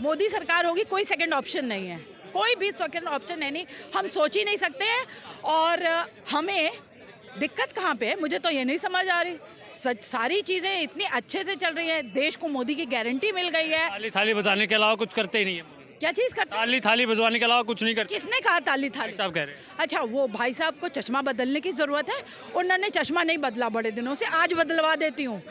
मोदी सरकार होगी, कोई सेकंड ऑप्शन नहीं है, कोई भी सेकंड ऑप्शन है नहीं, हम सोच ही नहीं सकते हैं। और हमें दिक्कत कहाँ पे है, मुझे तो ये नहीं समझ आ रही। सच सारी चीज़ें इतनी अच्छे से चल रही है, देश को मोदी की गारंटी मिल गई है। थाली थाली बजाने के अलावा कुछ करते ही नहीं है। क्या चीज़ करते? थाली थाली बजवाने के अलावा कुछ नहीं करते। किसने कहा ताली थाली? साहब कह रहे हैं। अच्छा, वो भाई साहब को चश्मा बदलने की ज़रूरत है, उन्होंने चश्मा नहीं बदला बड़े दिनों से, आज बदलवा देती हूँ।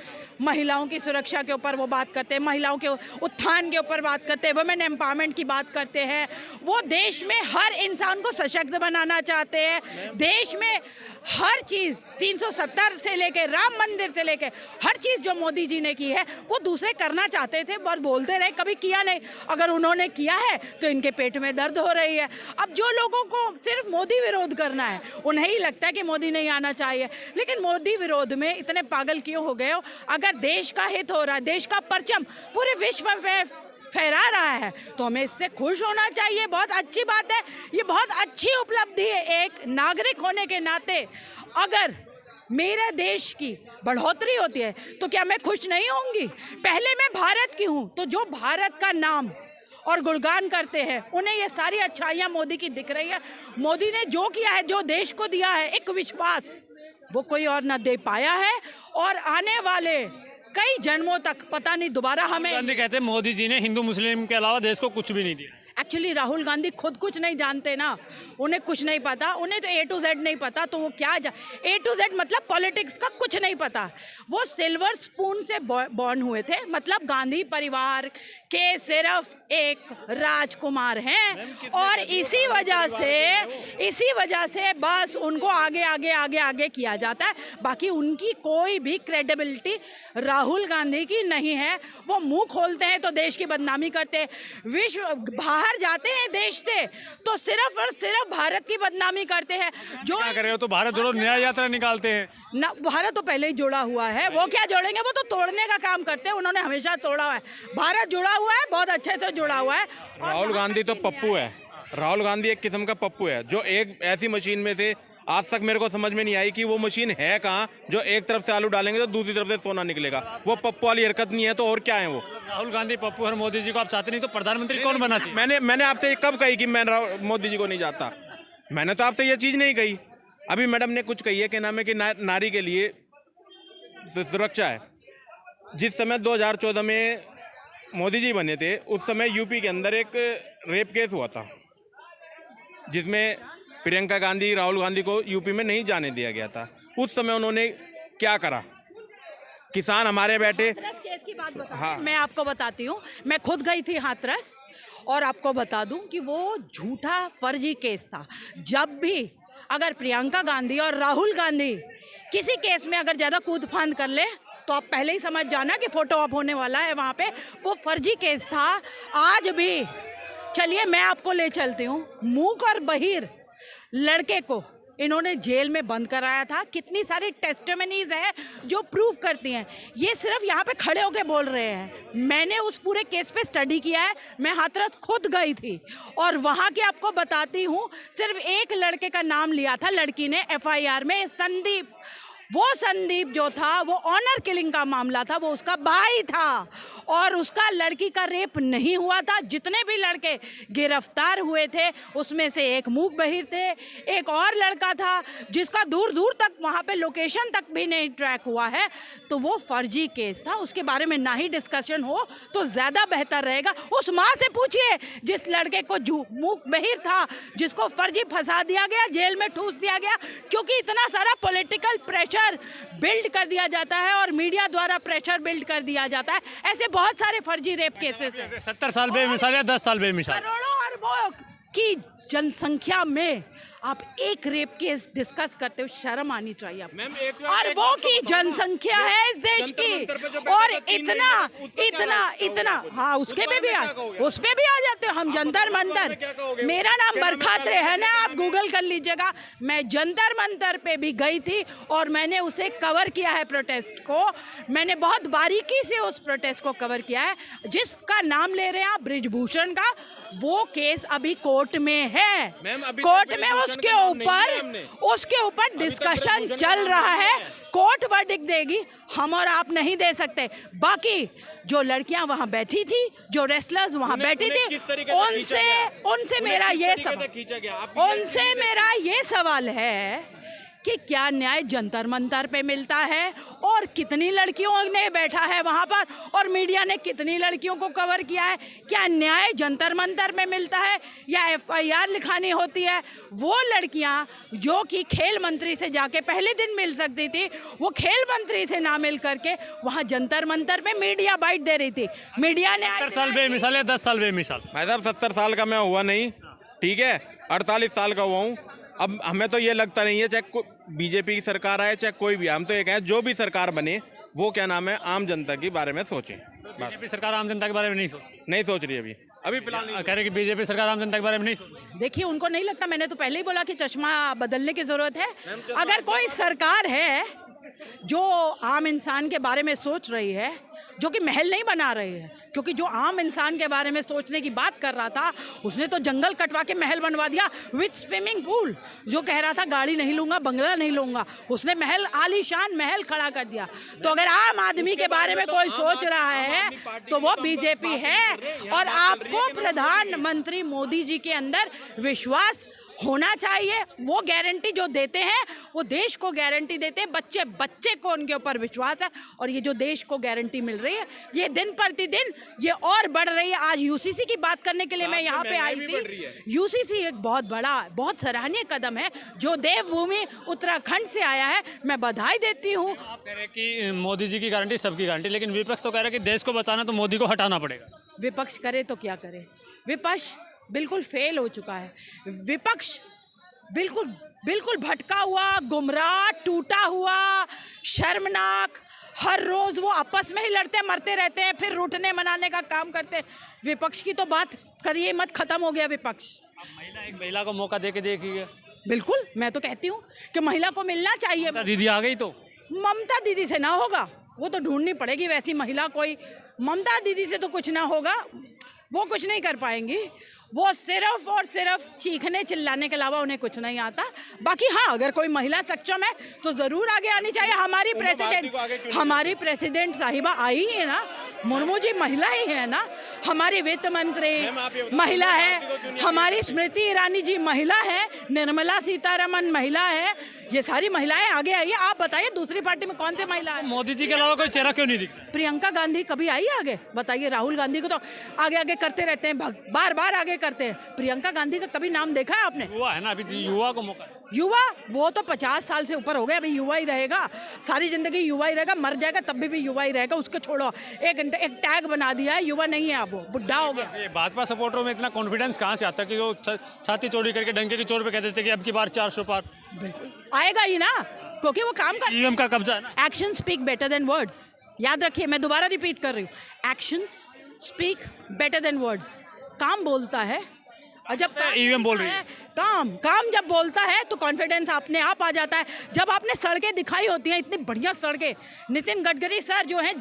महिलाओं की सुरक्षा के ऊपर वो बात करते हैं, महिलाओं के उत्थान के ऊपर बात करते हैं, वुमेन एम्पावरमेंट की बात करते हैं। वो देश में हर इंसान को सशक्त बनाना चाहते हैं। देश में हर चीज़ 370 से लेके राम मंदिर से लेके हर चीज़ जो मोदी जी ने की है वो दूसरे करना चाहते थे, बहुत बोलते रहे, कभी किया नहीं। अगर उन्होंने किया है तो इनके पेट में दर्द हो रही है। अब जो लोगों को सिर्फ मोदी विरोध करना है, उन्हें ही लगता है कि मोदी नहीं आना चाहिए। लेकिन मोदी विरोध में इतने पागल क्यों हो गए हो? अगर देश का हित हो रहा है, देश का परचम पूरे विश्व में फहरा रहा है, तो हमें इससे खुश होना चाहिए। बहुत अच्छी बात है, ये बहुत अच्छी उपलब्धि है एक नागरिक होने के नाते। अगर मेरे देश की बढ़ोतरी होती है तो क्या मैं खुश नहीं होंगी? पहले मैं भारत की हूँ, तो जो भारत का नाम और गुणगान करते हैं उन्हें ये सारी अच्छाइयाँ मोदी की दिख रही है। मोदी ने जो किया है, जो देश को दिया है एक विश्वास, वो कोई और ना दे पाया है। और आने वाले कई जन्मों तक पता नहीं दोबारा हमें। गांधी कहते हैं मोदी जी ने हिंदू मुस्लिम के अलावा देश को कुछ भी नहीं दिया। एक्चुअली राहुल गांधी खुद कुछ नहीं जानते ना, उन्हें कुछ नहीं पता, उन्हें तो A to Z नहीं पता, तो वो क्या A to Z मतलब पॉलिटिक्स का कुछ नहीं पता। वो सिल्वर स्पून से बॉर्न हुए थे, मतलब गांधी परिवार के सिर्फ एक राजकुमार हैं, और इसी वजह से बस उनको आगे आगे आगे आगे किया जाता है। बाकी उनकी कोई भी क्रेडिबिलिटी राहुल गांधी की नहीं है। वो मुंह खोलते हैं तो देश की बदनामी करते हैं, विश्व बाहर जाते हैं देश से तो सिर्फ और सिर्फ भारत की बदनामी करते हैं। जो क्या कर रहे हो? तो भारत जोड़ो न्याय यात्रा निकालते हैं ना, भारत तो पहले ही जुड़ा हुआ है, वो क्या जोड़ेंगे? वो तो तोड़ने का काम करते हैं, उन्होंने हमेशा तोड़ा है। भारत जुड़ा हुआ है, बहुत अच्छे से जुड़ा हुआ है। राहुल गांधी तो पप्पू है, राहुल गांधी एक किस्म का पप्पू है, जो एक ऐसी मशीन में से आज तक मेरे को समझ में नहीं आई कि वो मशीन है कहाँ, जो एक तरफ से आलू डालेंगे तो दूसरी तरफ से सोना निकलेगा। वो पप्पू वाली हरकत नहीं है तो और क्या है वो? राहुल गांधी पप्पू और मोदी जी को आप चाहते नहीं तो प्रधानमंत्री कौन बना चाहिए? मैंने आपसे कब कही कि मैं मोदी जी को नहीं चाहता? मैंने तो आपसे ये चीज़ नहीं कही। अभी मैडम ने कुछ कही है कि नाम है कि नारी के लिए सुरक्षा है। जिस समय 2014 में मोदी जी बने थे, उस समय यूपी के अंदर एक रेप केस हुआ था, जिसमें प्रियंका गांधी, राहुल गांधी को यूपी में नहीं जाने दिया गया था। उस समय उन्होंने क्या करा? किसान हमारे बैठे। हाथरस केस की बात बता, हाँ। मैं आपको बताती हूँ, मैं खुद गई थी हाथरस, और आपको बता दूं कि वो झूठा फर्जी केस था। जब भी अगर प्रियंका गांधी और राहुल गांधी किसी केस में अगर ज़्यादा कूद फांद कर ले तो आप पहले ही समझ जाना कि फोटो ऑप होने वाला है वहाँ पे। वो फर्जी केस था। आज भी चलिए मैं आपको ले चलती हूँ, मूक और बहिर लड़के को इन्होंने जेल में बंद कराया था। कितनी सारी टेस्टिमनीज है जो प्रूव करती हैं। ये सिर्फ यहाँ पे खड़े होके बोल रहे हैं। मैंने उस पूरे केस पे स्टडी किया है, मैं हाथरस खुद गई थी और वहाँ के आपको बताती हूँ। सिर्फ एक लड़के का नाम लिया था लड़की ने FIR में, संदीप। वो संदीप जो था वो ऑनर किलिंग का मामला था, वो उसका भाई था और उसका लड़की का रेप नहीं हुआ था। जितने भी लड़के गिरफ्तार हुए थे उसमें से एक मूक बहिर थे, एक और लड़का था जिसका दूर दूर तक वहाँ पे लोकेशन तक भी नहीं ट्रैक हुआ है। तो वो फर्जी केस था, उसके बारे में ना ही डिस्कशन हो तो ज़्यादा बेहतर रहेगा। उस माँ से पूछिए जिस लड़के को मूक बहिर था, जिसको फर्जी फंसा दिया गया, जेल में ठूस दिया गया, क्योंकि इतना सारा पॉलिटिकल प्रेशर बिल्ड कर दिया जाता है और मीडिया द्वारा प्रेशर बिल्ड कर दिया जाता है। ऐसे बहुत सारे फर्जी रेप केसेस हैं। 70 साल बेमिसाल या 10 साल बेमिसाल, करोड़ों अरबों की जनसंख्या में आप एक रेप केस डिस्कस करते हो, शर्म आनी चाहिए आपको। अरबों की जनसंख्या है इस देश की, और इतना हाँ उसके पे भी उस पे भी आ जाते हो। हम जंतर मंतर, मेरा नाम बरखात्रे है ना, आप गूगल कर लीजिएगा। मैं जंतर मंतर पे भी गई थी और मैंने उसे कवर किया है, प्रोटेस्ट को। मैंने बहुत बारीकी से उस प्रोटेस्ट को कवर किया है। जिसका नाम ले रहे हैं आप, बृजभूषण का, वो केस अभी कोर्ट में है। कोर्ट में उस उसके नाम नहीं लिया हमने। ऊपर डिस्कशन भूषण चल का नाम रहा नहीं है, लिया है। कोर्ट वर्डिक्ट देगी, हम और आप नहीं दे सकते। बाकी जो लड़कियां वहां बैठी थी, जो रेसलर्स वहां बैठी उन्हें थी, किस तरीके से खींचा गया? उनसे उन्हें मेरा किस ये तरीके से सवाल, खींचा गया? आप भी उनसे नहीं मेरा ये सवाल है कि क्या न्याय जंतर मंतर पे मिलता है, और कितनी लड़कियों ने बैठा है वहां पर, और मीडिया ने कितनी लड़कियों को कवर किया है? क्या न्याय जंतर मंतर में मिलता है या FIR लिखानी होती है? वो लड़कियां जो कि खेल मंत्री से जाके पहले दिन मिल सकती थी, वो खेल मंत्री से ना मिल करके वहां जंतर मंतर पे मीडिया बाइट दे रही थी। मीडिया ने 70 साल बेमिसाल या 10 साल बेमिसाल? भाई साहब 70 साल का मैं हुआ नहीं, ठीक है, 48 साल का हुआ हूँ। अब हमें तो ये लगता नहीं है, चाहे बीजेपी की सरकार आए चाहे कोई भी, हम तो ये कहें जो भी सरकार बने वो क्या नाम है आम जनता के बारे में सोचें। बस बीजेपी सरकार आम जनता के बारे में नहीं सोच रही अभी फिलहाल नहीं। कह रहे कि बीजेपी सरकार आम जनता के बारे में नहीं सोच। देखिए, उनको नहीं लगता, मैंने तो पहले ही बोला कि चश्मा बदलने की जरूरत है। अगर कोई सरकार है जो आम इंसान के बारे में सोच रही है, जो कि महल नहीं बना रही है, क्योंकि जो आम इंसान के बारे में सोचने की बात कर रहा था उसने तो जंगल कटवा के महल बनवा दिया विथ स्विमिंग पूल। जो कह रहा था गाड़ी नहीं लूंगा, बंगला नहीं लूंगा, उसने महल, आलीशान महल खड़ा कर दिया। तो अगर आम आदमी के बारे में कोई सोच रहा है तो वो बीजेपी है। और आपको प्रधानमंत्री मोदी जी के अंदर विश्वास होना चाहिए। वो गारंटी जो देते हैं वो देश को गारंटी देते हैं, बच्चे बच्चे को उनके ऊपर विश्वास है। और ये जो देश को गारंटी मिल रही है ये दिन प्रतिदिन ये और बढ़ रही है। आज UCC की बात करने के लिए मैं यहाँ पे आई थी। UCC एक बहुत बड़ा, बहुत सराहनीय कदम है जो देवभूमि उत्तराखंड से आया है, मैं बधाई देती हूँ। आप कह रहे हैं कि मोदी जी की गारंटी सबकी गारंटी, लेकिन विपक्ष तो कह रहा है कि देश को बचाना तो मोदी को हटाना पड़ेगा। विपक्ष करे तो क्या करे, विपक्ष बिल्कुल फेल हो चुका है। विपक्ष बिल्कुल बिल्कुल भटका हुआ, गुमराह, टूटा हुआ, शर्मनाक, हर रोज वो आपस में ही लड़ते मरते रहते हैं, फिर रूठने मनाने का काम करते हैं। विपक्ष की तो बात करिए मत, खत्म हो गया विपक्ष। एक महिला को मौका दे के देखिए। बिल्कुल, मैं तो कहती हूँ कि महिला को मिलना चाहिए। दीदी आ गई तो ममता दीदी से ना होगा, वो तो ढूंढनी पड़ेगी वैसी महिला कोई। ममता दीदी से तो कुछ ना होगा, वो कुछ नहीं कर पाएंगी। वो सिर्फ और सिर्फ चीखने चिल्लाने के अलावा उन्हें कुछ नहीं आता। बाकी हाँ, अगर कोई महिला सक्षम है तो ज़रूर आगे आनी चाहिए। हमारी प्रेसिडेंट साहिबा आई है ना, मुर्मू जी महिला ही है ना, हमारी वित्त मंत्री महिला है, हमारी स्मृति ईरानी जी महिला है, निर्मला सीतारमन महिला है, ये सारी महिलाएं आगे आई है। आप बताइए दूसरी पार्टी में कौन से महिला है? मोदी जी के अलावा कोई चेहरा क्यों नहीं दिख रहा? प्रियंका गांधी कभी आई है आगे? बताइए। राहुल गांधी को तो आगे आगे करते रहते हैं, बार बार आगे करते हैं। प्रियंका गांधी का कभी नाम देखा है आपने? युवा है ना, अभी युवा को मौका। युवा वो तो 50 साल से ऊपर हो गए, अभी युवा ही रहेगा, सारी जिंदगी युवा ही रहेगा, मर जाएगा तब भी युवा ही रहेगा। उसको छोड़ो, एक टैग बना दिया है, युवा नहीं है अब, वो बुढ़ा हो गया। ये भाजपा सपोर्टरों में इतना कॉन्फिडेंस कहाँ से आता है कि वो छाती चौड़ी करके डंके की चोट पे कहते थे कि अब की बार 400 पार? बिल्कुल आएगा ही ना, क्योंकि वो काम कर। ईवीएम का कब्जा है ना। Action speak better than words, याद रखिए, मैं दोबारा रिपीट कर रही हूँ, actions speak better than words. काम बोलता है, और जब ईवीएम बोल रही है, काम जब बोलता है तो कॉन्फिडेंस अपने आप आ जाता है। जब आपने सड़कें दिखाई होती हैं, इतनी बढ़िया सड़कें, नितिन गडकरी सर जो हैं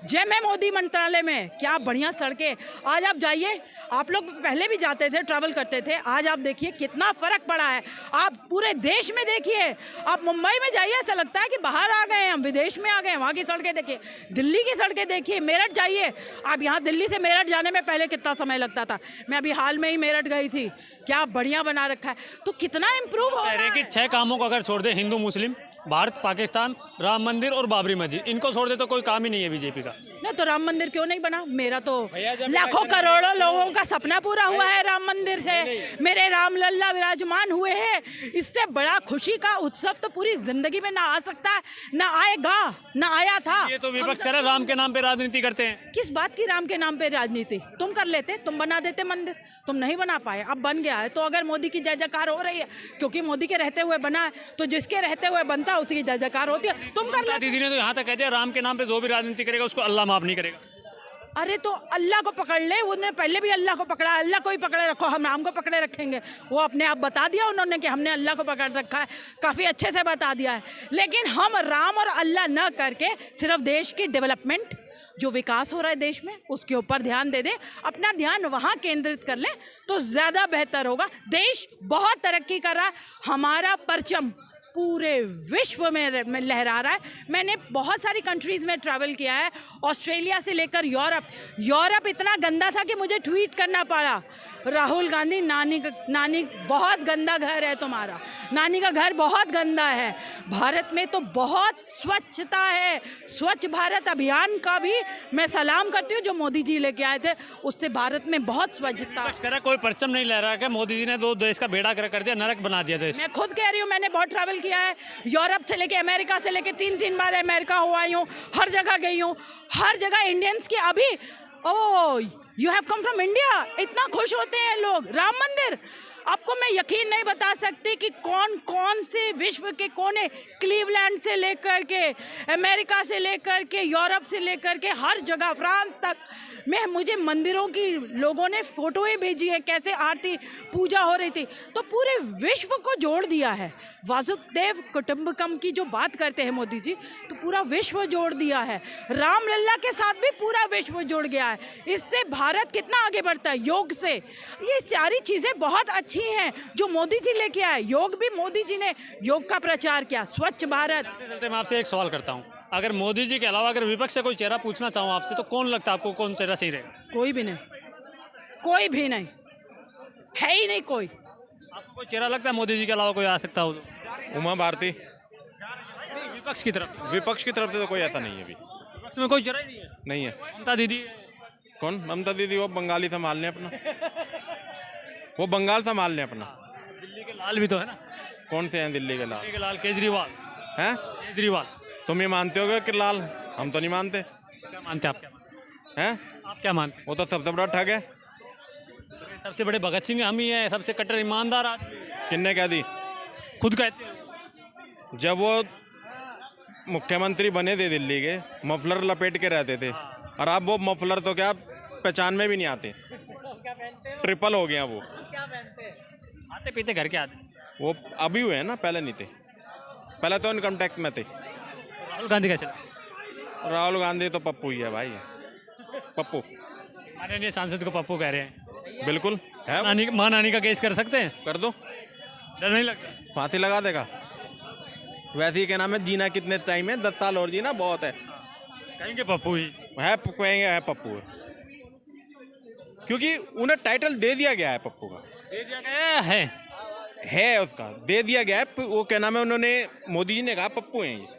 जय मैं मोदी मंत्रालय में, क्या बढ़िया सड़कें। आज आप जाइए, आप लोग पहले भी जाते थे, ट्रैवल करते थे, आज आप देखिए कितना फ़र्क पड़ा है। आप पूरे देश में देखिए, आप मुंबई में जाइए, ऐसा लगता है कि बाहर आ गए, हम विदेश में आ गए। वहाँ की सड़कें देखिए, दिल्ली की सड़कें देखिए, मेरठ जाइए आप, यहाँ दिल्ली से मेरठ जाने में पहले कितना समय लगता था। मैं अभी हाल में ही मेरठ गई थी, क्या बढ़िया बना रखा है। तो कितना इम्प्रूव हो रहा है कि 6 कामों को अगर छोड़ दे, हिंदू मुस्लिम, भारत पाकिस्तान, राम मंदिर और बाबरी मस्जिद, इनको छोड़ दे तो कोई काम ही नहीं है बीजेपी का। नहीं तो राम मंदिर क्यों नहीं बना? मेरा तो लाखों करोड़ों लोगों का सपना पूरा हुआ है राम मंदिर से। मेरे राम लल्ला विराजमान हुए हैं, इससे बड़ा खुशी का उत्सव तो पूरी जिंदगी में ना आ सकता है, ना आएगा, ना आया था। ये तो विपक्ष कह रहा है राम के नाम पे राजनीति करते हैं। किस बात की राम के नाम पे राजनीति? तुम कर लेते, तुम बना देते मंदिर, तुम नहीं बना पाए, अब बन गया है। तो अगर मोदी की जय जयकार हो रही है क्योंकि मोदी के रहते हुए बना है, तो जिसके रहते हुए बनता है उसकी जय जयकार होती है। तुम कर लेते। दीदी ने तो यहाँ तक कह दिया राम के नाम पे जो भी राजनीति करेगा उसको अल्लाह माफ नहीं करेगा। अरे तो अल्लाह को पकड़ ले, उन्होंने पहले भी अल्लाह को पकड़ा, अल्लाह को ही पकड़े रखो, हम राम को पकड़े रखेंगे। वो अपने आप बता दिया उन्होंने कि हमने अल्लाह को पकड़ रखा है, काफ़ी अच्छे से बता दिया है। लेकिन हम राम और अल्लाह न करके सिर्फ देश की डेवलपमेंट, जो विकास हो रहा है देश में उसके ऊपर ध्यान दे दें, अपना ध्यान वहाँ केंद्रित कर लें तो ज़्यादा बेहतर होगा। देश बहुत तरक्की कर रहा है, हमारा परचम पूरे विश्व में लहरा रहा है। मैंने बहुत सारी कंट्रीज़ में ट्रैवल किया है, ऑस्ट्रेलिया से लेकर यूरोप इतना गंदा था कि मुझे ट्वीट करना पड़ा, राहुल गांधी नानी बहुत गंदा घर है तुम्हारा, नानी का घर बहुत गंदा है। भारत में तो बहुत स्वच्छता है, स्वच्छ भारत अभियान का भी मैं सलाम करती हूँ जो मोदी जी लेके आए थे, उससे भारत में बहुत स्वच्छता। बस करा कोई परचम नहीं लहरा कि मोदी जी ने दो देश का बेड़ा गर्क कर दिया, नरक बना दिया देश। मैं खुद कह रही हूँ, मैंने बहुत ट्रैवल किया है, यूरोप से लेके अमेरिका से लेके 3 बार अमेरिका हो आई हूँ, हर जगह गई हूँ, हर जगह इंडियंस की अभी oh you have come from India इतना खुश होते हैं लोग। राम मंदिर आपको मैं यकीन नहीं बता सकती कि कौन कौन से विश्व के कोने, क्लीवलैंड से लेकर के अमेरिका से लेकर के यूरोप से लेकर के हर जगह फ्रांस तक में मुझे मंदिरों की लोगों ने फोटोएं भेजी हैं, कैसे आरती पूजा हो रही थी, तो पूरे विश्व को जोड़ दिया है। वासुदेव कुटुंबकम की जो बात करते हैं मोदी जी, तो पूरा विश्व जोड़ दिया है। रामलला के साथ भी पूरा विश्व जुड़ गया है। इससे भारत कितना आगे बढ़ता है योग से। ये सारी चीज़ें बहुत अच्छी हैं जो मोदी जी लेके आए। योग भी मोदी जी ने योग का प्रचार किया, स्वच्छ भारत। चलते मैं आपसे एक सवाल करता हूँ, अगर मोदी जी के अलावा अगर विपक्ष से कोई चेहरा पूछना चाहूँ आपसे, तो कौन लगता है आपको, कौन चेहरा सही रहेगा? कोई भी नहीं, कोई भी नहीं, है ही नहीं कोई। आपको कोई चेहरा लगता है मोदी जी के अलावा कोई आ सकता हो तो? उमा भारती। विपक्ष की तरफ? विपक्ष की तरफ से तो कोई ऐसा नहीं है अभी। विपक्ष में कोई चेहरा ही नहीं है? नहीं है। ममता दीदी? कौन? ममता दीदी वो बंगाली संभाल लें अपना, वो बंगाल संभाल लें अपना। दिल्ली के लाल भी तो है ना? कौन से हैं दिल्ली के लाल? दिल्ली के लाल केजरीवाल हैं? केजरीवाल तुम ये मानते होगे कि लाल? हम तो नहीं मानते। क्या मानते हैं आप? क्या मानते हैं? हैं? आप क्या मानते वो तो सबसे बड़ा ठग है। हैं? सबसे बड़े भगत सिंह हम ही हैं, सबसे कट्टर ईमानदार आदमी। किन्ने कह दी? खुद कहते हैं। जब वो मुख्यमंत्री बने थे दिल्ली के, मफलर लपेट के रहते थे, और अब वो मफलर तो क्या पहचान में भी नहीं आते, ट्रिपल हो गया वो। खाते पीते घर के आते। वो अभी हुए हैं ना, पहले नहीं थे। पहले तो इनकम टैक्स में थे। राहुल गांधी कैसे लगा? राहुल गांधी तो पप्पू ही है भाई, पप्पू। माननीय सांसद को पप्पू कह रहे हैं। बिल्कुल है। माँ नानी का केस कर सकते हैं? कर दो, डर नहीं लगता? फांसी लगा देगा। वैसे ही क्या नाम है, जीना कितने टाइम है, 10 साल और जीना बहुत है। कहेंगे पप्पू ही है, कहेंगे है पप्पू है, क्योंकि उन्हें टाइटल दे दिया गया है पप्पू का। दे दिया गया है उसका दे दिया गया है। वो क्या नाम है, उन्होंने मोदी जी ने कहा पप्पू हैं ये।